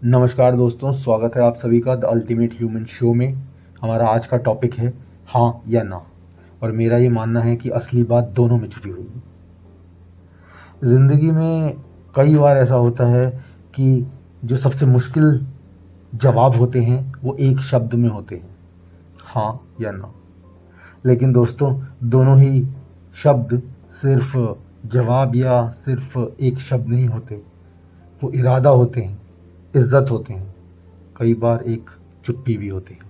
नमस्कार दोस्तों, स्वागत है आप सभी का द अल्टीमेट ह्यूमन शो में। हमारा आज का टॉपिक है हाँ या ना। और मेरा ये मानना है कि असली बात दोनों में छुपी हुई है। ज़िंदगी में कई बार ऐसा होता है कि जो सबसे मुश्किल जवाब होते हैं वो एक शब्द में होते हैं, हाँ या ना। लेकिन दोस्तों, दोनों ही शब्द सिर्फ जवाब या सिर्फ एक शब्द नहीं होते, वो इरादा होते हैं, इज्जत होते हैं, कई बार एक चुप्पी भी होती है।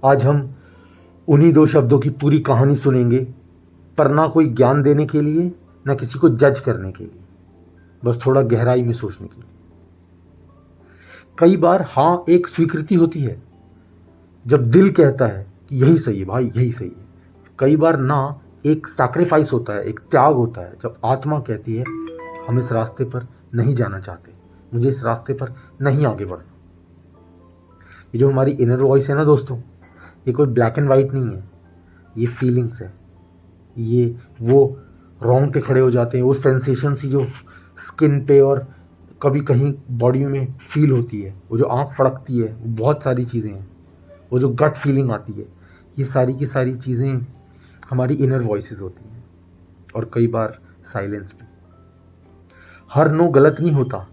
आज हम उन्हीं दो शब्दों की पूरी कहानी सुनेंगे, पर ना कोई ज्ञान देने के लिए, ना किसी को जज करने के लिए, बस थोड़ा गहराई में सोचने के लिए। कई बार हाँ एक स्वीकृति होती है, जब दिल कहता है कि यही सही है भाई, यही सही है। कई बार ना एक सैक्रिफाइस होता है, एक त्याग होता है, जब आत्मा कहती है हम इस रास्ते पर नहीं जाना चाहते, मुझे इस रास्ते पर नहीं आगे बढ़ना। ये जो हमारी इनर वॉइस है ना दोस्तों, ये कोई ब्लैक एंड वाइट नहीं है, ये फीलिंग्स है। ये वो रोंगटे खड़े हो जाते हैं, वो सेंसेशन सी जो स्किन पे और कभी कहीं बॉडी में फील होती है, वो जो आँख फड़कती है, वो बहुत सारी चीज़ें हैं, वो जो गट फीलिंग आती है, ये सारी की सारी चीज़ें हमारी इनर वॉइसेस होती हैं। और कई बार साइलेंस भी। हर नो गलत नहीं होता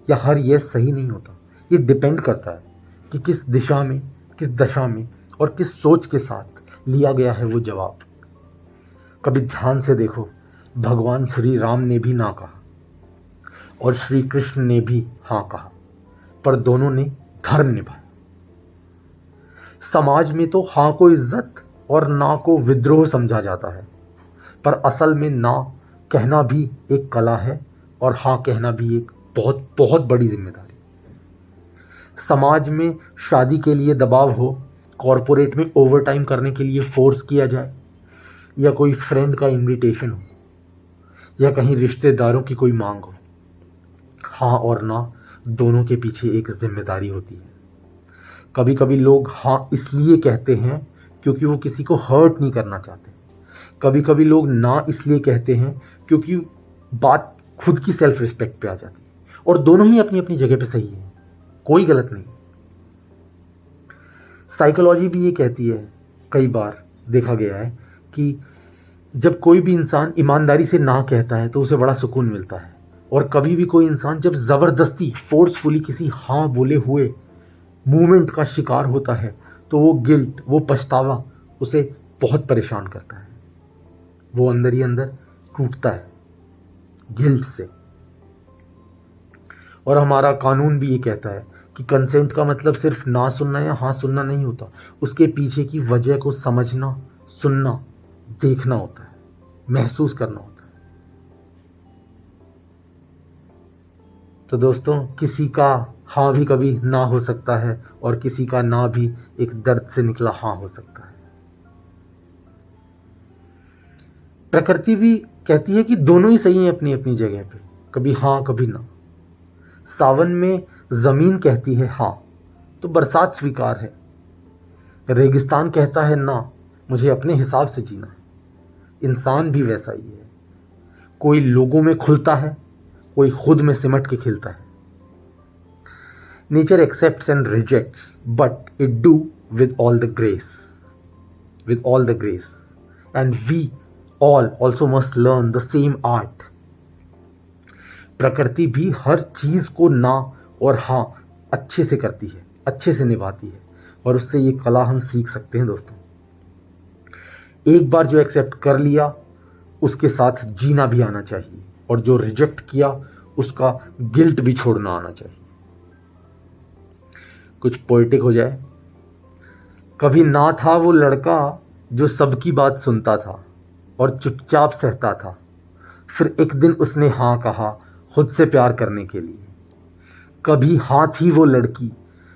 या हर यस सही नहीं होता, ये डिपेंड करता है कि किस दिशा में, किस दशा में और किस सोच के साथ लिया गया है वो जवाब। कभी ध्यान से देखो, भगवान श्री राम ने भी ना कहा और श्री कृष्ण ने भी हाँ कहा, पर दोनों ने धर्म निभाया। समाज में तो हाँ को इज्जत और ना को विद्रोह समझा जाता है, पर असल में ना कहना भी एक कला है और हाँ कहना भी एक बहुत बहुत बड़ी जिम्मेदारी। समाज में शादी के लिए दबाव हो, कॉरपोरेट में ओवरटाइम करने के लिए फोर्स किया जाए, या कोई फ्रेंड का इनविटेशन हो, या कहीं रिश्तेदारों की कोई मांग हो, हाँ और ना दोनों के पीछे एक जिम्मेदारी होती है। कभी कभी लोग हाँ इसलिए कहते हैं क्योंकि वो किसी को हर्ट नहीं करना चाहते। कभी कभी लोग ना इसलिए कहते हैं क्योंकि बात खुद की सेल्फ रिस्पेक्ट पे आ जाती है। और दोनों ही अपनी अपनी जगह पे सही है, कोई गलत नहीं। साइकोलॉजी भी ये कहती है, कई बार देखा गया है कि जब कोई भी इंसान ईमानदारी से ना कहता है तो उसे बड़ा सुकून मिलता है, और कभी भी कोई इंसान जब ज़बरदस्ती फोर्सफुली किसी हाँ बोले हुए मूवमेंट का शिकार होता है तो वो गिल्ट, वो पछतावा उसे बहुत परेशान करता है। वो अंदर ही अंदर टूटता है गिल्ट से। और हमारा कानून भी ये कहता है कि कंसेंट का मतलब सिर्फ ना सुनना या हाँ सुनना नहीं होता, उसके पीछे की वजह को समझना, सुनना, देखना होता है, महसूस करना होता है। तो दोस्तों, किसी का हाँ भी कभी ना हो सकता है और किसी का ना भी एक दर्द से निकला हाँ हो सकता है। प्रकृति भी कहती है कि दोनों ही सही हैं अपनी अपनी जगह पे, कभी हाँ कभी ना। सावन में जमीन कहती है हाँ तो बरसात स्वीकार है, रेगिस्तान कहता है ना, मुझे अपने हिसाब से जीना है। इंसान भी वैसा ही है, कोई लोगों में खुलता है, कोई खुद में सिमट के खिलता है। Nature accepts and rejects, but it do with all the grace, with all the grace, and we all also must learn the same art. प्रकृति भी हर चीज को ना और हाँ अच्छे से करती है, अच्छे से निभाती है, और उससे ये कला हम सीख सकते हैं दोस्तों। एक बार जो एक्सेप्ट कर लिया उसके साथ जीना भी आना चाहिए, और जो रिजेक्ट किया उसका गिल्ट भी छोड़ना आना चाहिए। कुछ पोएटिक हो जाए। कभी ना था वो लड़का जो सबकी बात सुनता था और चुपचाप सहता था, फिर एक दिन उसने हाँ कहा खुद से प्यार करने के लिए। कभी हाँ थी वो लड़की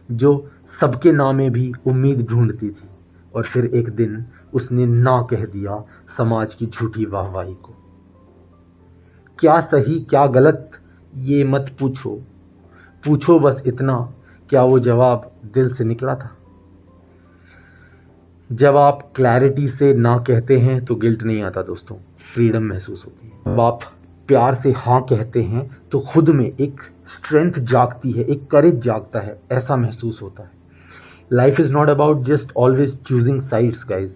जो सबके ना में भी उम्मीद ढूंढती थी, और फिर एक दिन उसने ना कह दिया समाज की झूठी वाहवाही को। क्या सही क्या गलत ये मत पूछो, पूछो बस इतना, क्या वो जवाब दिल से निकला था। जब आप क्लैरिटी से ना कहते हैं तो गिल्ट नहीं आता दोस्तों, फ्रीडम महसूस होती है। जब आप प्यार से हाँ कहते हैं तो खुद में एक स्ट्रेंथ जागती है, एक करेज जागता है, ऐसा महसूस होता है। Life is not about just always choosing sides guys,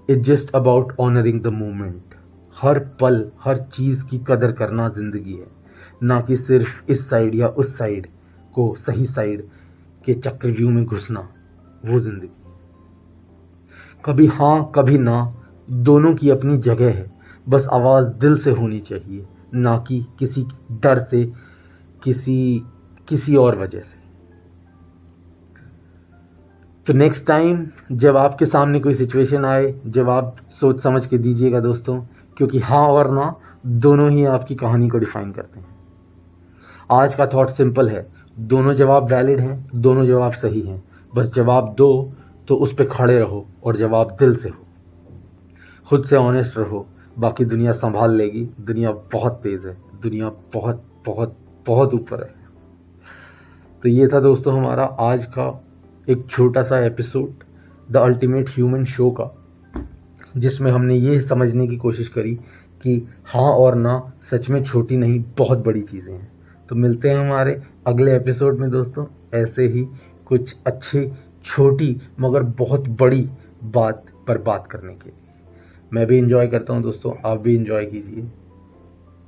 it's just about honouring the moment. हर पल हर चीज़ की कदर करना ज़िंदगी है, ना कि सिर्फ इस साइड या उस साइड को सही साइड के चक्रव्यूह में घुसना, वो ज़िंदगी। कभी हाँ कभी ना, दोनों की अपनी जगह है, बस आवाज़ दिल से होनी चाहिए, ना कि किसी डर से, किसी और वजह से। तो नेक्स्ट टाइम जब आपके सामने कोई सिचुएशन आए, जवाब सोच समझ के दीजिएगा दोस्तों, क्योंकि हाँ और ना दोनों ही आपकी कहानी को डिफाइन करते हैं। आज का थॉट सिंपल है, दोनों जवाब वैलिड हैं, दोनों जवाब सही हैं, बस जवाब दो तो उस पर खड़े रहो और जवाब दिल से हो, खुद से ऑनेस्ट रहो, बाकी दुनिया संभाल लेगी। दुनिया बहुत तेज़ है, दुनिया बहुत बहुत बहुत ऊपर है। तो ये था दोस्तों हमारा आज का एक छोटा सा episode the ultimate human show का, जिसमें हमने ये समझने की कोशिश करी कि हाँ और ना सच में छोटी नहीं, बहुत बड़ी चीज़ें हैं। तो मिलते हैं हमारे अगले एपिसोड में दोस्तों, ऐसे ही कुछ अच्छी छोटी मगर बहुत बड़ी बात पर बात करने के लिए। मैं भी इंजॉय करता हूँ दोस्तों, आप भी इंजॉय कीजिए।